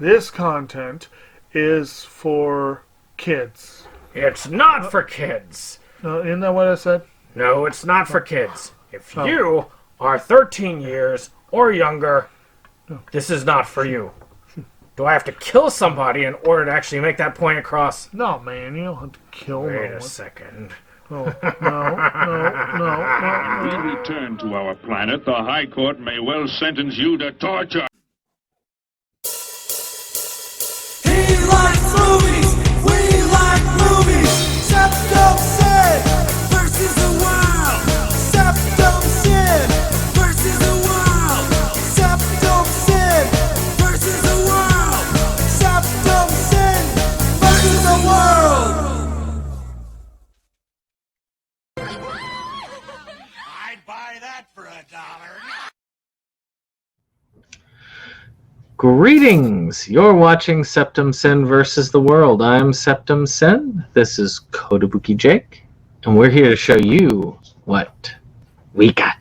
this content is for kids. It's not for kids. Isn't that what I said? No, it's not for kids. If you are 13 years or younger, this is not for you. Do I have to kill somebody in order to actually make that point across? No, man, you don't have to kill Wait no one. a second. Oh, no. When we return to our planet, the High Court may well sentence you to torture. He likes movies, we like movies. SeptumSin versus the world. SeptumSin versus the world. SeptumSin versus the world. SeptumSin versus the world. I'd buy that for $1. Greetings! You're watching SeptumSin versus the world. I'm SeptumSin. This is Kotobuki Jake, and we're here to show you what we got.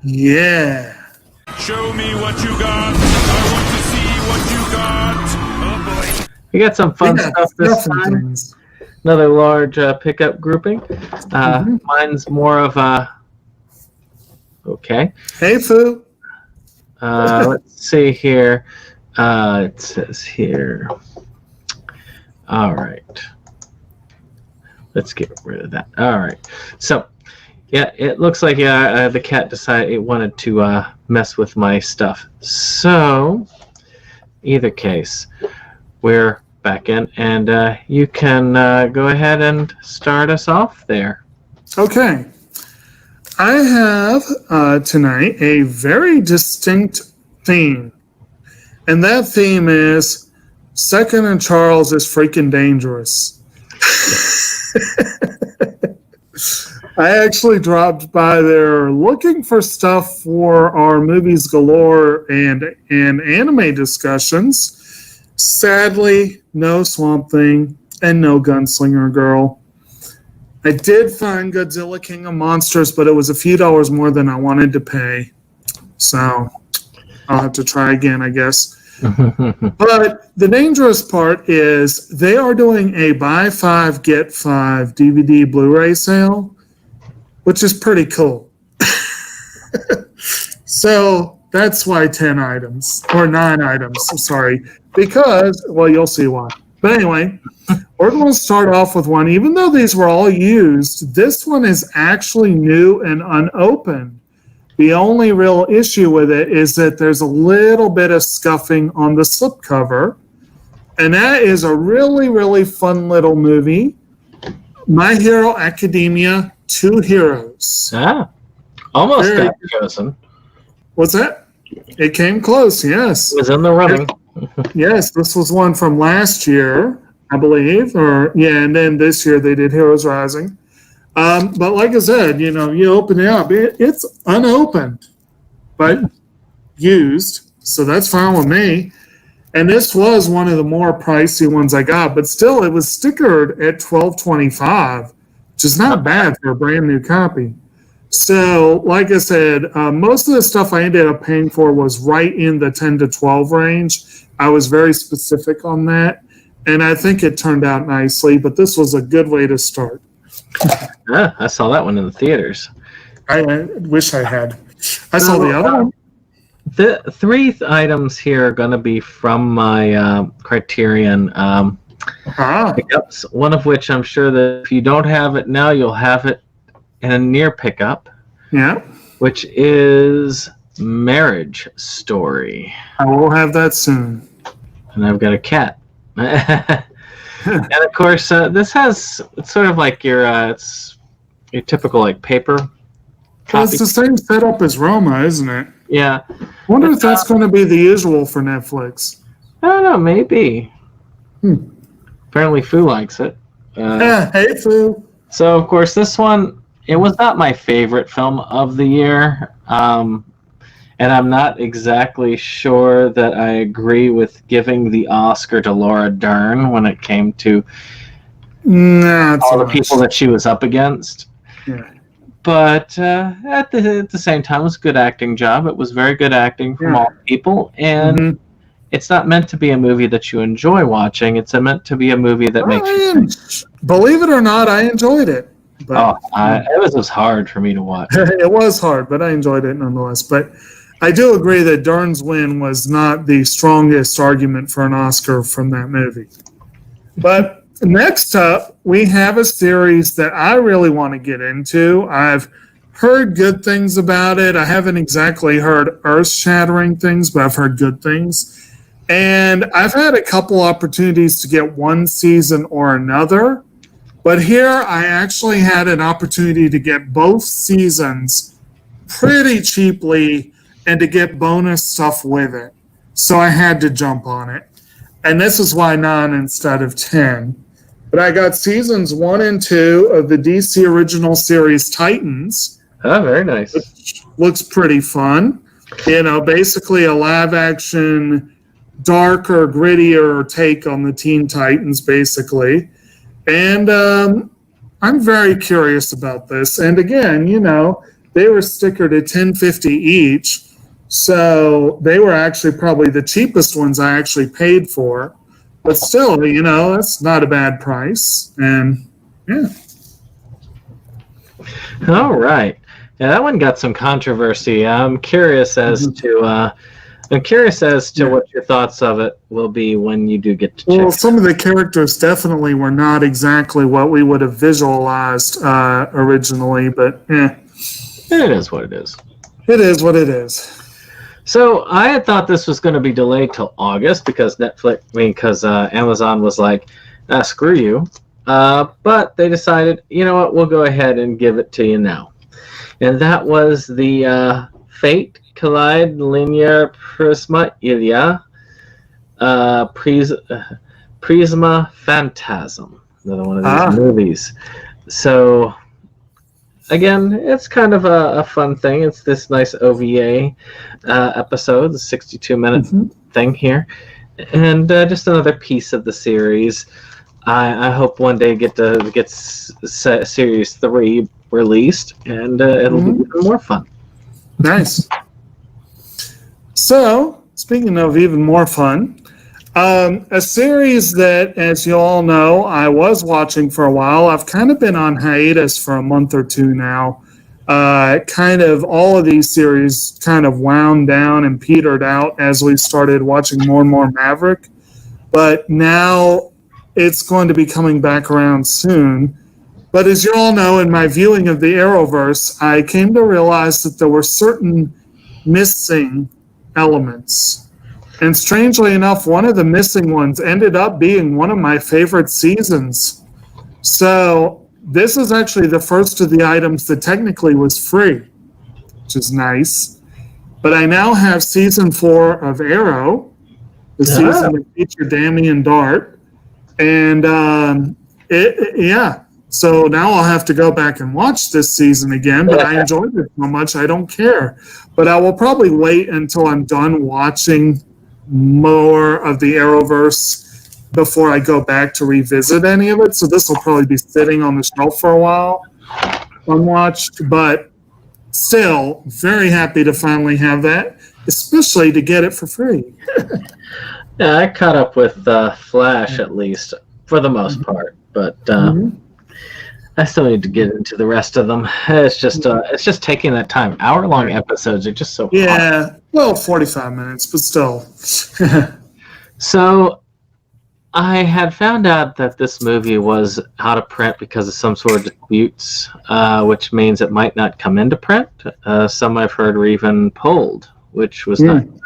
Yeah. Show me what you got. I want to see what you got. Oh boy. We got some fun stuff this time. Another large pickup grouping. Mine's more of a... Okay. Hey, Foo. Let's see here. It says here. All right. Let's get rid of that. All right. So, yeah, it looks like the cat decided it wanted to mess with my stuff. So, either case, we're back in, and you can go ahead and start us off there. Okay. I have tonight a very distinct theme. And that theme is Second and Charles is freaking dangerous. I actually dropped by there looking for stuff for our Movies Galore and anime discussions. Sadly, no Swamp Thing and no Gunslinger Girl. I did find Godzilla King of Monsters, but it was a few dollars more than I wanted to pay. So I'll have to try again, I guess. But the dangerous part is they are doing a buy 5, get 5 DVD Blu-ray sale, which is pretty cool. So that's why 10 items, or 9 items, sorry. Because, well, you'll see why. But anyway, we're going to start off with one. Even though these were all used, this one is actually new and unopened. The only real issue with it is that there's a little bit of scuffing on the slipcover. And that is a really, really fun little movie. My Hero Academia, 2 Heroes. Almost got chosen. What's that? It came close, yes. It was in the running. Yes, this was one from last year, I believe. And then this year they did Heroes Rising. But like I said, you open it up. It's unopened, but used. So that's fine with me. And this was one of the more pricey ones I got. But still, it was stickered at $12.25, which is not bad for a brand new copy. So, like I said, most of the stuff I ended up paying for was right in the 10 to 12 range. I was very specific on that, and I think it turned out nicely, but this was a good way to start. I saw that one in the theaters. I wish I had. I saw the other one. The 3 items here are going to be from my Criterion pickups, one of which I'm sure that if you don't have it now, you'll have it in a near pickup. Yeah. Which is Marriage Story. I will have that soon. And I've got a cat. And of course, this has it's sort of like your typical like paper. Well, it's the same setup as Roma, isn't it? Yeah. I wonder if that's going to be the usual for Netflix. I don't know, maybe. Apparently, Fu likes it. Hey, Fu. So, of course, this one, it was not my favorite film of the year. And I'm not exactly sure that I agree with giving the Oscar to Laura Dern when it came to all the people that she was up against. Yeah. But at the same time, it was a good acting job. It was very good acting from all people. And it's not meant to be a movie that you enjoy watching. It's meant to be a movie that makes you think. Believe it or not, I enjoyed it. But, It was hard for me to watch. it was hard, but I enjoyed it nonetheless. But I do agree that Dern's win was not the strongest argument for an Oscar from that movie. But next up, we have a series that I really want to get into. I've heard good things about it. I haven't exactly heard earth-shattering things, but I've heard good things. And I've had a couple opportunities to get one season or another. But here I actually had an opportunity to get both seasons pretty cheaply and to get bonus stuff with it. So I had to jump on it. And this is why 9 instead of 10. But I got seasons 1 and 2 of the DC original series Titans. Oh, very nice. Which looks pretty fun. You know, basically a live action, darker, grittier take on the Teen Titans, basically. And I'm very curious about this. And again, you know, they were stickered at $10.50 each. So they were actually probably the cheapest ones I actually paid for. But still, you know, that's not a bad price. And yeah. All right. Yeah, that one got some controversy. I'm curious as to what your thoughts of it will be when you do get to check. Well, some of the characters definitely were not exactly what we would have visualized originally, but yeah. It is what it is. It is what it is. So I had thought this was going to be delayed till August because Amazon was like, screw you. But they decided, you know what, we'll go ahead and give it to you now. And that was the Fate Collide Linear Prisma Ilia Prisma Phantasm. Another one of these movies. So, again, it's kind of a fun thing. It's this nice OVA episode, the 62-minute thing here. And just another piece of the series. I hope one day get Series 3 released, and it'll be even more fun. Nice. So, speaking of even more fun, a series that, as you all know, I was watching for a while. I've kind of been on hiatus for a month or two now. Kind of all of these series kind of wound down and petered out as we started watching more and more Maverick. But now it's going to be coming back around soon. But as you all know, in my viewing of the Arrowverse, I came to realize that there were certain missing elements. And strangely enough, one of the missing ones ended up being one of my favorite seasons. So this is actually the first of the items that technically was free, which is nice. But I now have season 4 of Arrow, the season that featured Damian Dart. And so now I'll have to go back and watch this season again, but I enjoyed it so much, I don't care. But I will probably wait until I'm done watching more of the Arrowverse before I go back to revisit any of it. So this will probably be sitting on the shelf for a while, unwatched. But still, very happy to finally have that, especially to get it for free. Yeah, I caught up with Flash at least for the most part, but I still need to get into the rest of them. It's just taking that time. Hour-long episodes are just so hot. Well, 45 minutes, but still. So I had found out that this movie was out of print because of some sort of disputes, which means it might not come into print. Some I've heard were even pulled, which was not good.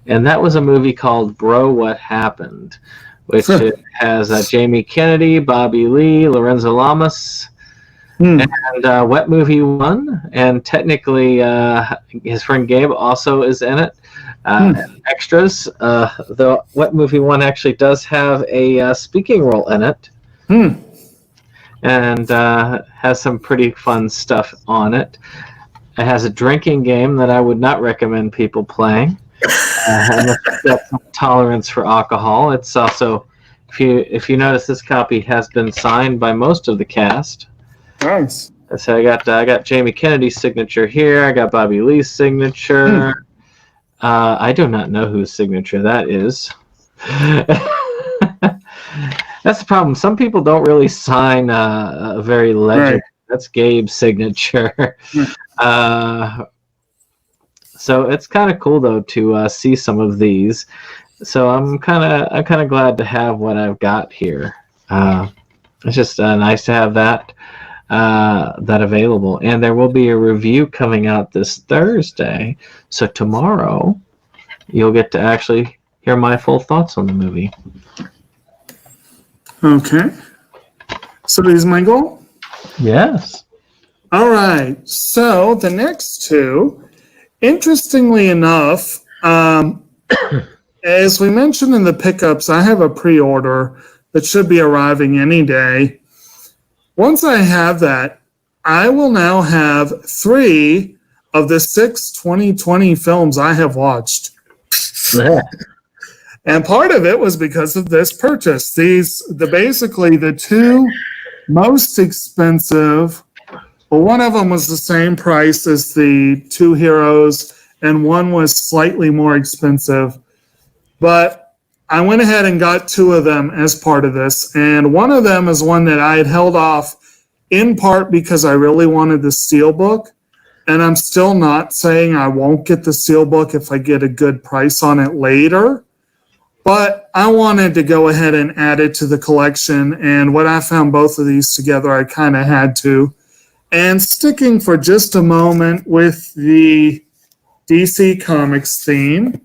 And that was a movie called Bro, What Happened, which has Jamie Kennedy, Bobby Lee, Lorenzo Lamas, and Wet Movie 1. And technically, his friend Gabe also is in it. Extras. The Wet Movie 1 actually does have a speaking role in it. And has some pretty fun stuff on it. It has a drinking game that I would not recommend people playing. Unless you've got some tolerance for alcohol. It's also, if you notice, this copy has been signed by most of the cast. Nice. So I got Jamie Kennedy's signature here. I got Bobby Lee's signature. I do not know whose signature that is. That's the problem. Some people don't really sign a very legend. Right. That's Gabe's signature. So it's kind of cool though to see some of these. So I'm kind of glad to have what I've got here. It's just nice to have that available. And there will be a review coming out this Thursday. So tomorrow you'll get to actually hear my full thoughts on the movie. Okay. So is my goal? Yes. All right. So the next two, interestingly enough, as we mentioned in the pickups, I have a pre-order that should be arriving any day. Once I have that, I will now have 3 of the 6 2020 films I have watched. And part of it was because of this purchase. Basically the 2 most expensive. Well, one of them was the same price as the 2 heroes, and one was slightly more expensive. But I went ahead and got 2 of them as part of this. And one of them is one that I had held off in part because I really wanted the Steelbook. And I'm still not saying I won't get the Steelbook if I get a good price on it later. But I wanted to go ahead and add it to the collection. And when I found both of these together, I kind of had to. And sticking for just a moment with the DC Comics theme,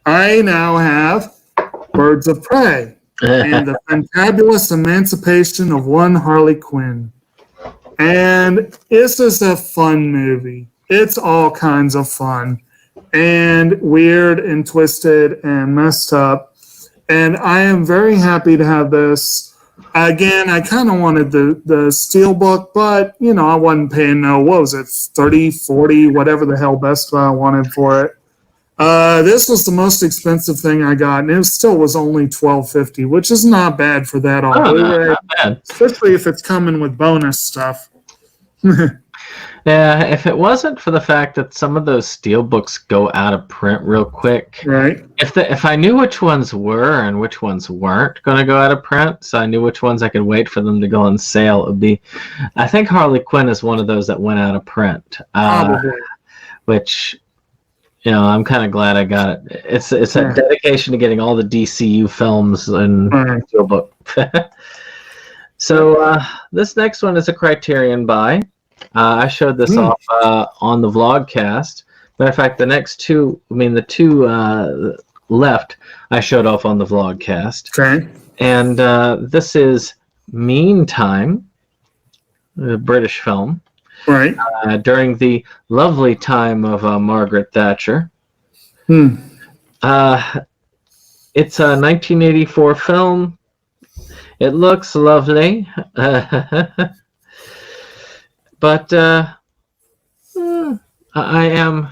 I now have Birds of Prey and the Fantabulous Emancipation of One Harley Quinn. And this is a fun movie. It's all kinds of fun and weird and twisted and messed up. And I am very happy to have this. Again, I kind of wanted the Steelbook, but, I wasn't paying what was it, 30, 40, whatever the hell Best Buy wanted for it. This was the most expensive thing I got, and it still was only $12.50, which is not bad for that on Blu-ray, not bad. especially if it's coming with bonus stuff. Yeah, if it wasn't for the fact that some of those Steelbooks go out of print real quick, Right. if I knew which ones were and which ones weren't going to go out of print, so I knew which ones I could wait for them to go on sale, it would be, I think Harley Quinn is one of those that went out of print, Probably. which, I'm kind of glad I got it. It's a dedication to getting all the DCU films in Steelbook. So this next one is a Criterion buy. I showed this off on the vlogcast. Matter of fact, the two left, I showed off on the vlogcast. Okay. And this is Meantime, a British film, Right. during the lovely time of Margaret Thatcher. It's a 1984 film. It looks lovely. But I am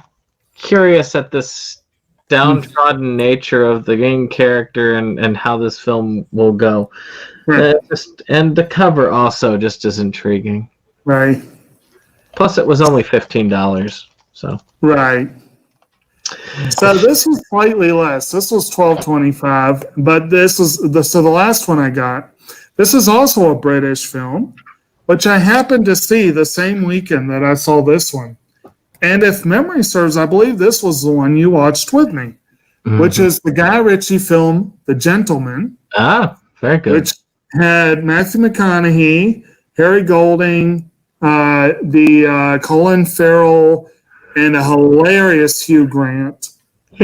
curious at this downtrodden nature of the main character and how this film will go. Right. And the cover also just is intriguing. Right. Plus, it was only $15. So Right. So this was slightly less. This was $12.25, but this was the last one I got. This is also a British film, which I happened to see the same weekend that I saw this one. And if memory serves, I believe this was the one you watched with me, which is the Guy Ritchie film, The Gentleman. Ah, very good. Which had Matthew McConaughey, Harry Golding, Colin Farrell, and a hilarious Hugh Grant.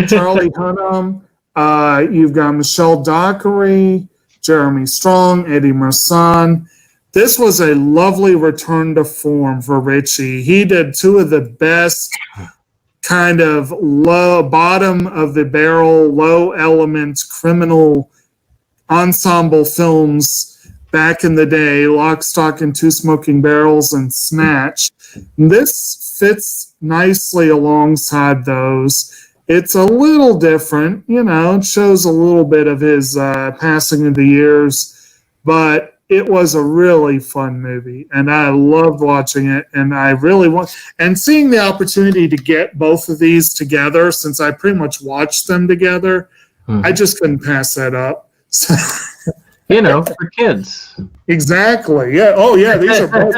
Charlie Hunnam. You've got Michelle Dockery, Jeremy Strong, Eddie Marsan. This was a lovely return to form for Ritchie. He did two of the best kind of low, bottom of the barrel, low elements, criminal ensemble films back in the day, Lock, Stock, and Two Smoking Barrels and Snatch. This fits nicely alongside those. It's a little different, it shows a little bit of his passing of the years, but it was a really fun movie, and I loved watching it. And I really want and seeing the opportunity to get both of these together, since I pretty much watched them together. I just couldn't pass that up. So, For kids. exactly. Yeah. Oh, yeah. These are both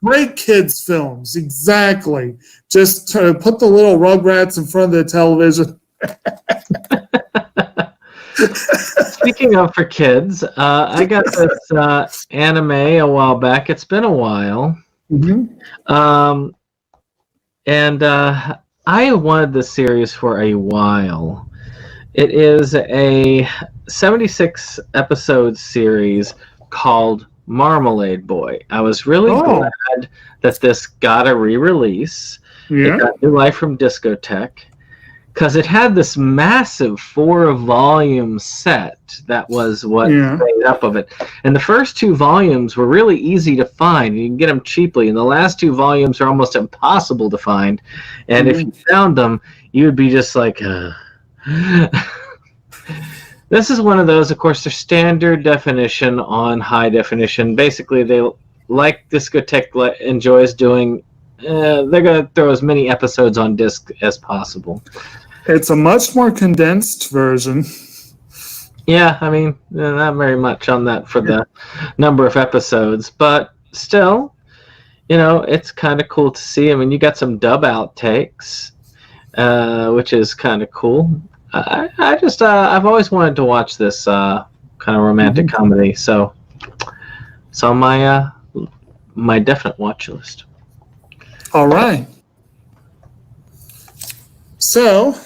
great kids' films. Exactly. Just to put the little Rugrats in front of the television. Speaking of for kids, I got this anime a while back. It's been a while. And I wanted this series for a while. It is a 76 episode series called Marmalade Boy. I was really glad that this got a re-release. Yeah. It got new life from Discotheque because it had this massive 4-volume set that was what made up of it. And the first 2 volumes were really easy to find. You can get them cheaply. And the last 2 volumes are almost impossible to find. And if you found them, you would be just like... This is one of those, of course, they're standard definition on high definition. Basically, they, like Discotheque enjoys doing, they're going to throw as many episodes on disc as possible. It's a much more condensed version. Yeah, I mean, not very much on that for the number of episodes, but still, it's kind of cool to see. I mean, you got some dub outtakes, which is kind of cool. I've always wanted to watch this kind of romantic comedy, so it's on my definite watch list. All right. So,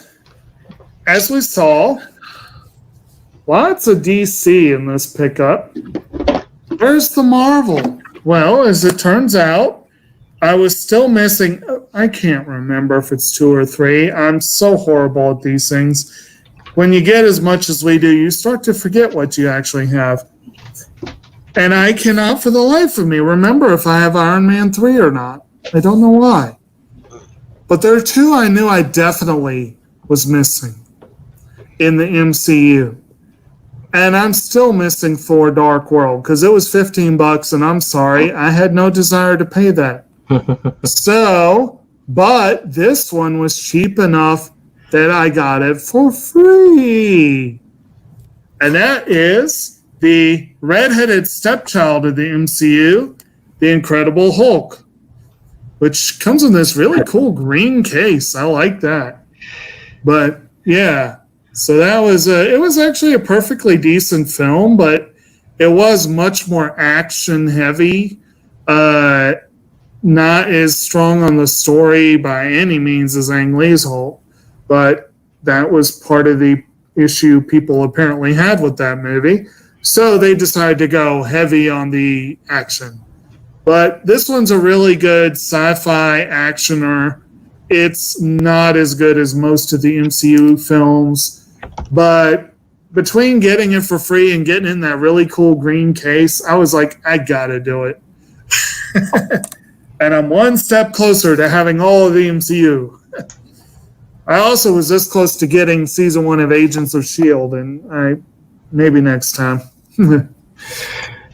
as we saw, lots of DC in this pickup. Where's the Marvel? Well, as it turns out, I was still missing, I can't remember if it's 2 or 3. I'm so horrible at these things. When you get as much as we do, you start to forget what you actually have. And I cannot for the life of me remember if I have Iron Man 3 or not. I don't know why. But there are 2 I knew I definitely was missing in the MCU. And I'm still missing Thor Dark World because it was $15, and I'm sorry, I had no desire to pay that. So, but this one was cheap enough that I got it for free. And that is the redheaded stepchild of the MCU, the Incredible Hulk, which comes in this really cool green case. I like that. But yeah, so that was it was actually a perfectly decent film, but it was much more action heavy. Not as strong on the story by any means as Ang Lee's Hulk, but that was part of the issue people apparently had with that movie. So they decided to go heavy on the action. But this one's a really good sci-fi actioner. It's not as good as most of the MCU films, but between getting it for free and getting in that really cool green case, I was like, I gotta do it. And I'm one step closer to having all of the MCU. I also was this close to getting season 1 of Agents of S.H.I.E.L.D., and maybe next time.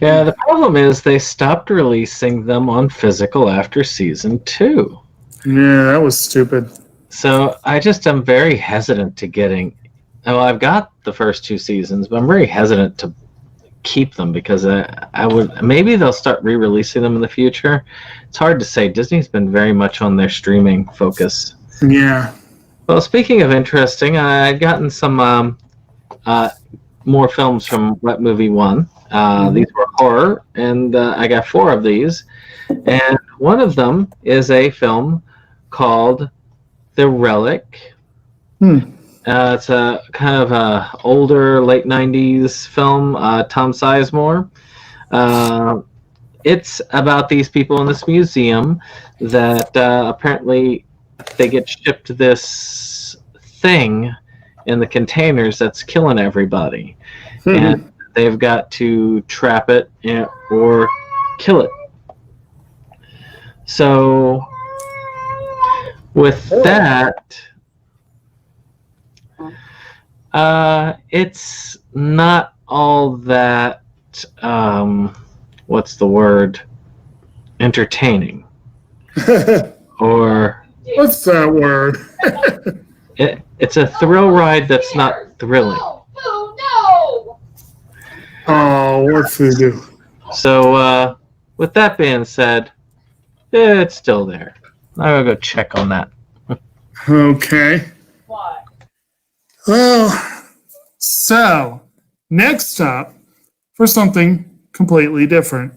Yeah, the problem is they stopped releasing them on physical after season 2. Yeah, that was stupid. So I just am very hesitant to getting... Well, I've got the first 2 seasons, but I'm very hesitant to keep them because I would... Maybe they'll start re-releasing them in the future. It's hard to say. Disney's been very much on their streaming focus. Yeah. Well, speaking of interesting, I'd gotten some more films from Wet Movie 1. These were horror, and I got 4 of these. And one of them is a film called The Relic. It's a kind of a older, late 90s film, Tom Sizemore. It's about these people in this museum that apparently they get shipped this thing in the containers that's killing everybody. And they've got to trap it or kill it. So with that, it's not all that what's the word? Entertaining. Or What's that word? it's a thrill ride that's not thrilling. Oh, what's voodoo? So, with that being said, it's still there. I'll go check on that. Okay. Well, so next up for something completely different.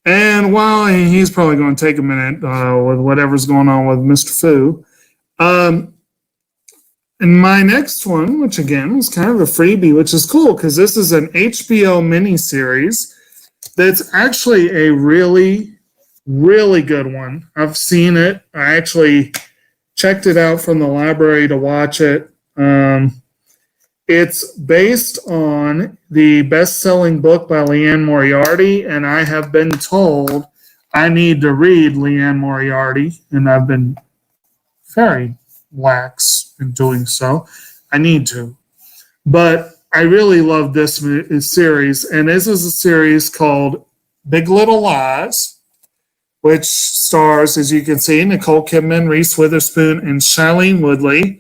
And while he's probably going to take a minute with whatever's going on with Mr. Fu, and my next one, which again was kind of a freebie, which is cool because this is an HBO miniseries that's actually a really, really good one. I've seen it. I actually checked it out from the library to watch it. It's based on the best-selling book by Leanne Moriarty, and I have been told I need to read Leanne Moriarty, and I've been very lax in doing so. I need to. But I really love this series, and this is a series called Big Little Lies, which stars, as you can see, Nicole Kidman, Reese Witherspoon, and Shailene Woodley.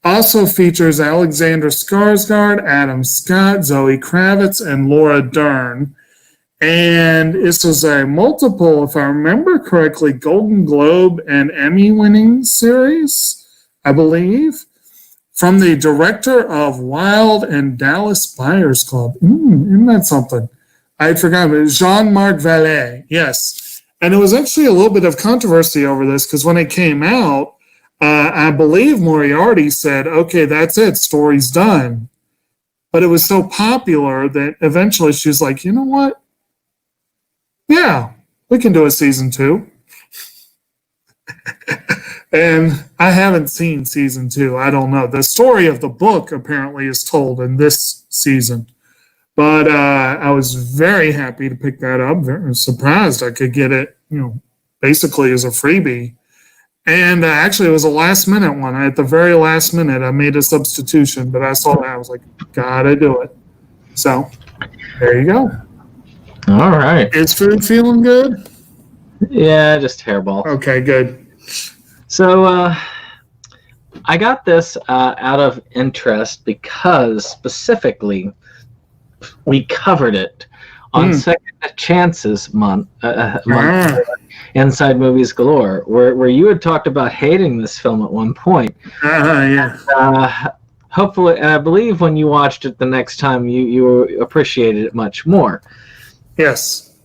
Also features Alexander Skarsgård, Adam Scott, Zoe Kravitz, and Laura Dern. And this was a multiple, if I remember correctly, Golden Globe and Emmy-winning series, I believe, from the director of Wild and Dallas Buyers Club. Isn't that something? I had forgotten. Jean-Marc Vallée, yes. And it was actually a little bit of controversy over this because when it came out, I believe Moriarty said, okay, that's it, story's done. But it was so popular that eventually she was like, you know what? Yeah, we can do a season 2. And I haven't seen season 2. I don't know. The story of the book apparently is told in this season. But I was very happy to pick that up. Very surprised I could get it, basically as a freebie. And actually, it was a last-minute one. At the very last minute, I made a substitution, but I saw that. I was like, gotta do it. So, there you go. All right. Is food feeling good? Yeah, just hairball. Okay, good. So, I got this out of interest because specifically we covered it on Second Chances month. Inside Movies Galore, where you had talked about hating this film at one point. Yeah. Hopefully, and I believe when you watched it the next time, you appreciated it much more. Yes.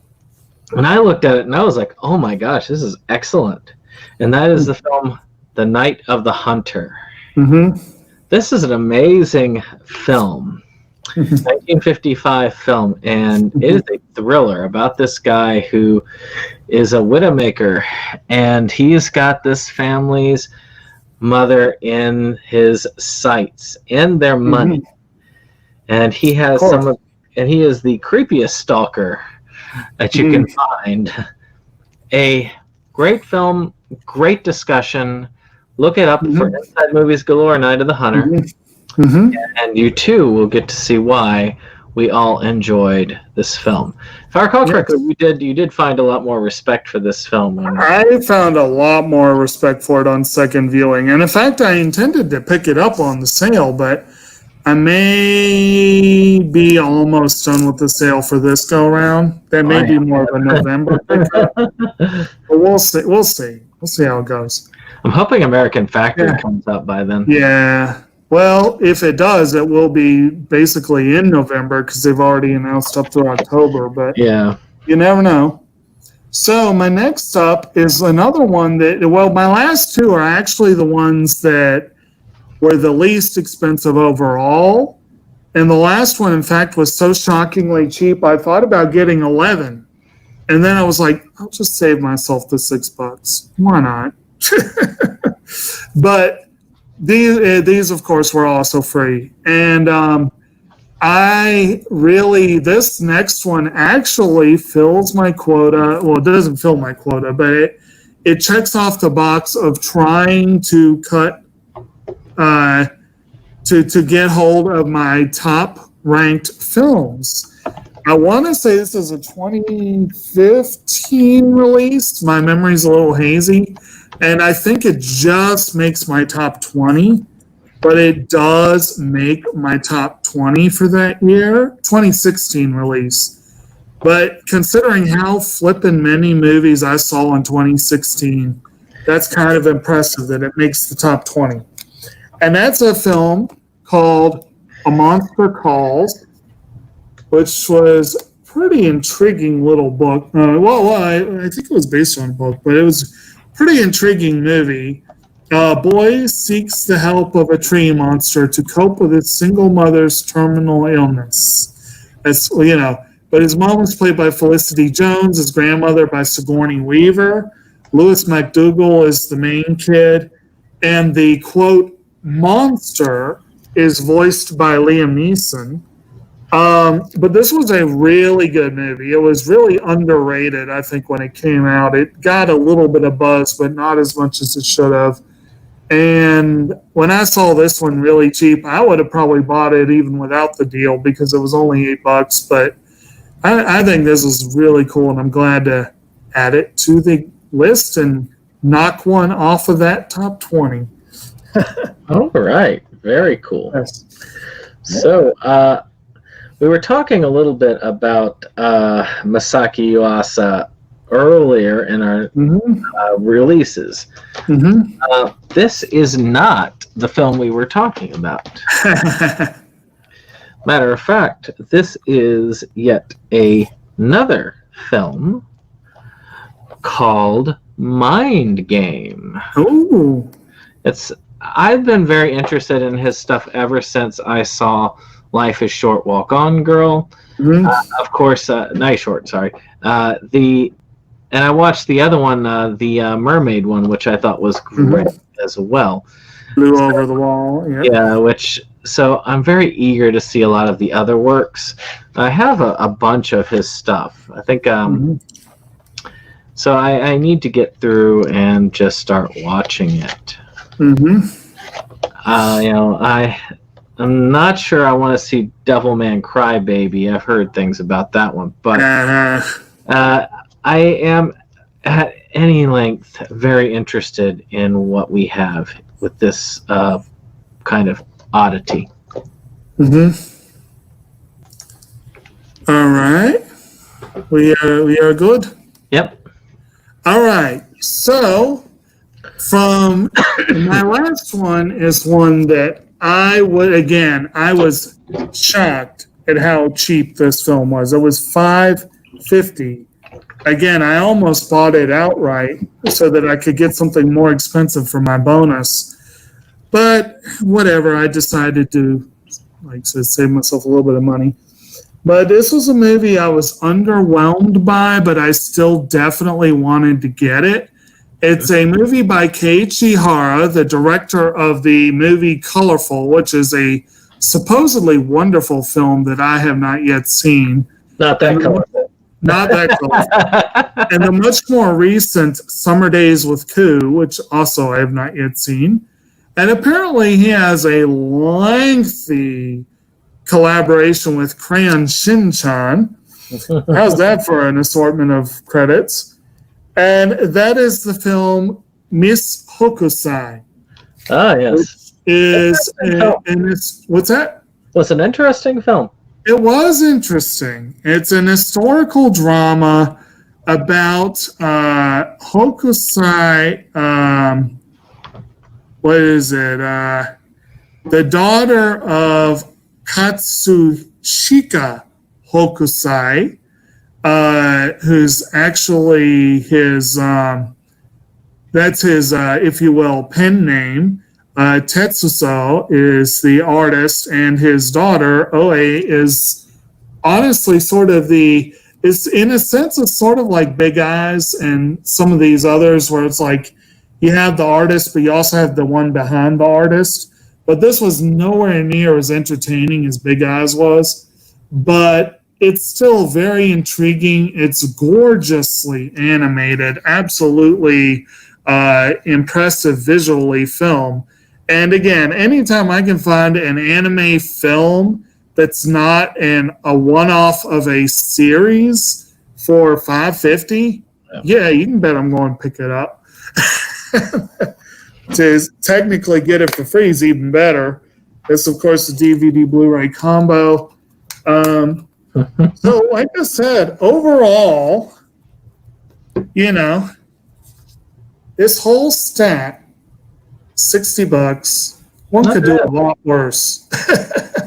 And I looked at it and I was like, oh my gosh, this is excellent. And that is the film The Night of the Hunter. Mm-hmm. This is an amazing film. 1955 film, and it is a thriller about this guy who is a widowmaker, and he's got this family's mother in his sights, in their money, and he has and he is the creepiest stalker that you can find. A great film, great discussion. Look it up for Inside Movies Galore, Night of the Hunter. And you too will get to see why we all enjoyed this film. If I recall correctly, you did find a lot more respect for this film. I found a lot more respect for it on second viewing. And in fact, I intended to pick it up on the sale, but I may be almost done with the sale for this go around. That may be more of a November pickup. But we'll see. We'll see how it goes. I'm hoping American Factory comes out by then. Yeah. Well, if it does, it will be basically in November because they've already announced up through October. But you never know. So my next up is another one that, my last two are actually the ones that were the least expensive overall. And the last one, in fact, was so shockingly cheap, I thought about getting 11. And then I was like, I'll just save myself the $6. Why not? But these, of course, were also free. And this next one actually fills my quota. Well, it doesn't fill my quota, but it checks off the box of trying to cut, to get hold of my top ranked films. I want to say this is a 2015 release. My memory's a little hazy. And I think it just makes my top 20, but it does make my top 20 for that year. 2016 release. But considering how flippin' many movies I saw in 2016, that's kind of impressive that it makes the top 20. And that's a film called A Monster Calls, which was a pretty intriguing little book. I think it was based on a book, but it was a pretty intriguing movie. A boy seeks the help of a tree monster to cope with his single mother's terminal illness. But his mom was played by Felicity Jones, his grandmother by Sigourney Weaver. Louis McDougall is the main kid, and the quote monster is voiced by Liam Neeson. But this was a really good movie. It was really underrated, I think, when it came out. It got a little bit of buzz, but not as much as it should have. And when I saw this one really cheap, I would have probably bought it even without the deal because it was only $8. But I think this is really cool, and I'm glad to add it to the list and knock one off of that top 20. All right. Very cool. Yes. So, we were talking a little bit about Masaki Yuasa earlier in our releases. This is not the film we were talking about. Matter of fact, this is yet another film called Mind Game. Ooh. I've been very interested in his stuff ever since I saw Life is Short, Walk On Girl. Of course, Night Short, sorry. And I watched the other one, the Mermaid one, which I thought was great as well. Flew over the wall. Yep. Yeah, so I'm very eager to see a lot of the other works. I have a bunch of his stuff. I think, so I need to get through and just start watching it. I'm not sure I want to see Devilman Crybaby. I've heard things about that one, but I am at any length very interested in what we have with this kind of oddity. All right. We are good. Yep. All right. So from my last one is one that I was shocked at how cheap this film was. It was $5.50. Again, I almost bought it outright so that I could get something more expensive for my bonus. But whatever, I decided to, save myself a little bit of money. But this was a movie I was underwhelmed by, but I still definitely wanted to get it. It's a movie by Keiichi Hara, the director of the movie Colorful, which is a supposedly wonderful film that I have not yet seen. Not that colorful. Not that colorful. And the much more recent Summer Days with Koo, which also I have not yet seen. And apparently he has a lengthy collaboration with Crayon Shin-chan. How's that for an assortment of credits? And that is the film Miss Hokusai. Ah, yes. What's that? Was an interesting film. It was interesting. It's an historical drama about Hokusai. What is it? The daughter of Katsushika Hokusai. Who's actually his, that's his, if you will, pen name. Tetsuso is the artist, and his daughter, Oe, is honestly sort of it's in a sense, it's sort of like Big Eyes and some of these others where it's like you have the artist, but you also have the one behind the artist. But this was nowhere near as entertaining as Big Eyes was. But it's still very intriguing. It's gorgeously animated, absolutely impressive visually film. And again, anytime I can find an anime film that's not a one-off of a series for $5.50, yeah, you can bet I'm going to pick it up. To technically get it for free is even better. It's, of course, the DVD Blu-ray combo. So, like I said, overall, this whole stack, $60. One Not could do bad. a lot worse.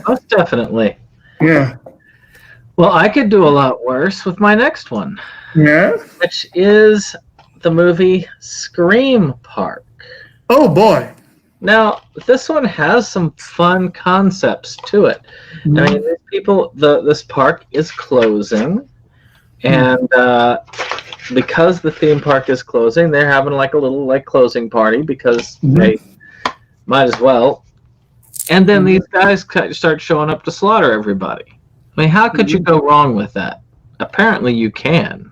Most definitely. Yeah. Well, I could do a lot worse with my next one, Yeah. which is the movie Scream Park. Oh boy. Now, this one has some fun concepts to it. I mean, these people, this park is closing, and because the theme park is closing, they're having like a little closing party because they might as well. And then these guys start showing up to slaughter everybody. I mean, how could you go wrong with that? Apparently, you can.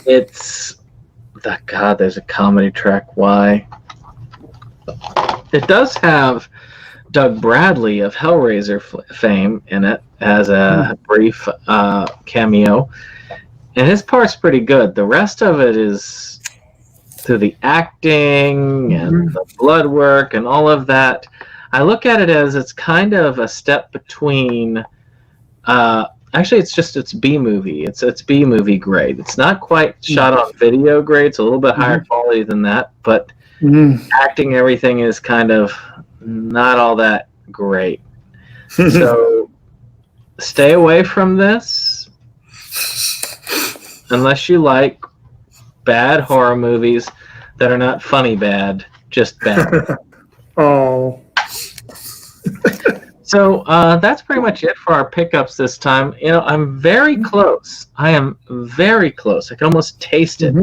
It's God. There's a comedy track. Why? It does have Doug Bradley of Hellraiser fame in it as a brief cameo, and his part's pretty good. The rest of it is through the acting and the blood work and all of that. I look at it as it's kind of a step between. Actually, it's B movie. It's B movie grade. It's not quite shot on video grade. It's a little bit higher quality than that, but acting, everything is kind of not all that great. So stay away from this unless you like bad horror movies that are not funny bad, just bad. Oh. So that's pretty much it for our pickups this time. I'm very close. I am very close. I can almost taste it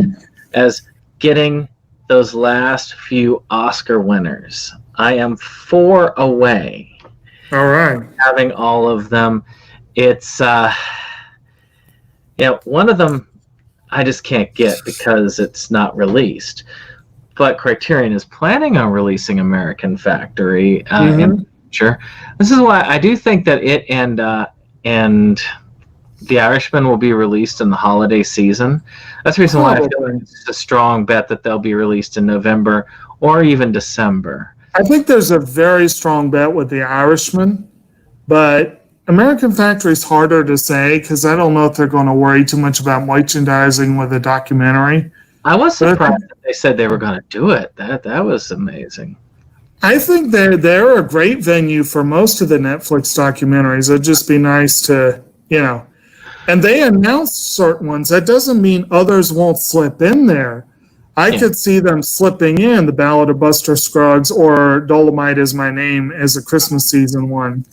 as getting those last few Oscar winners. I am 4 away. All right. Having all of them. It's one of them I just can't get because it's not released. But Criterion is planning on releasing American Factory in the future. This is why I do think that it and The Irishman will be released in the holiday season. That's the reason why I feel like it's a strong bet that they'll be released in November or even December. I think there's a very strong bet with The Irishman, but American Factory is harder to say because I don't know if they're going to worry too much about merchandising with a documentary. I was surprised that they said they were going to do it. That was amazing. I think they're a great venue for most of the Netflix documentaries. It'd just be nice to, and they announced certain ones. That doesn't mean others won't slip in there. I could see them slipping in The Ballad of Buster Scruggs or Dolomite Is My Name as a Christmas season one,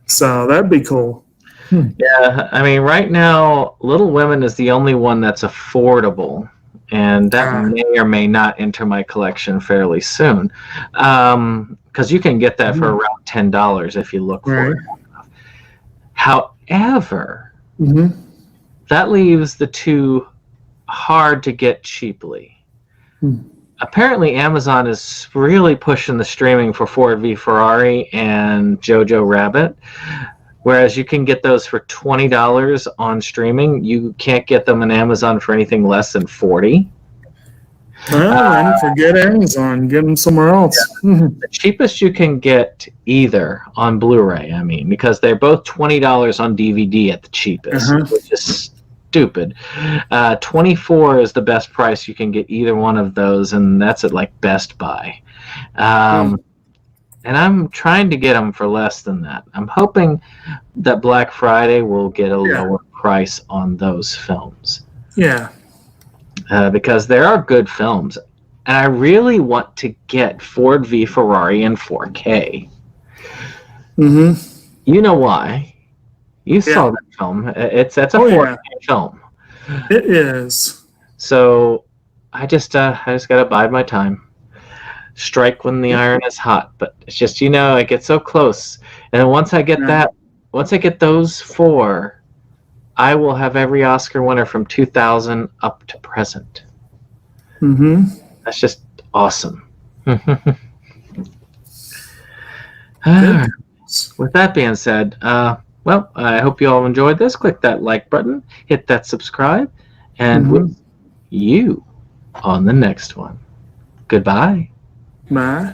So that'd be cool. Yeah, I mean, right now, Little Women is the only one that's affordable, and that may or may not enter my collection fairly soon, because you can get that for around $10 if you look for it. However, that leaves the two hard to get cheaply. Apparently, Amazon is really pushing the streaming for Ford v Ferrari and Jojo Rabbit. Whereas you can get those for $20 on streaming, you can't get them on Amazon for anything less than $40. Well, forget Amazon. Get them somewhere else. The cheapest you can get either on Blu-ray, because they're both $20 on DVD at the cheapest, which is stupid. $24 is the best price you can get either one of those, and that's at Best Buy. And I'm trying to get them for less than that. I'm hoping that Black Friday will get a lower price on those films. Yeah. Because there are good films. And I really want to get Ford v Ferrari in 4K. You know why. You saw that film. That's a 4K film. It is. So I just got to bide my time. Strike when the iron is hot, but it's just I get so close, and then once I get those 4, I will have every Oscar winner from 2000 up to present. That's just awesome. Alright. With that being said, well, I hope you all enjoyed this. Click that like button, hit that subscribe, and we'll see you on the next one. Goodbye. Bye.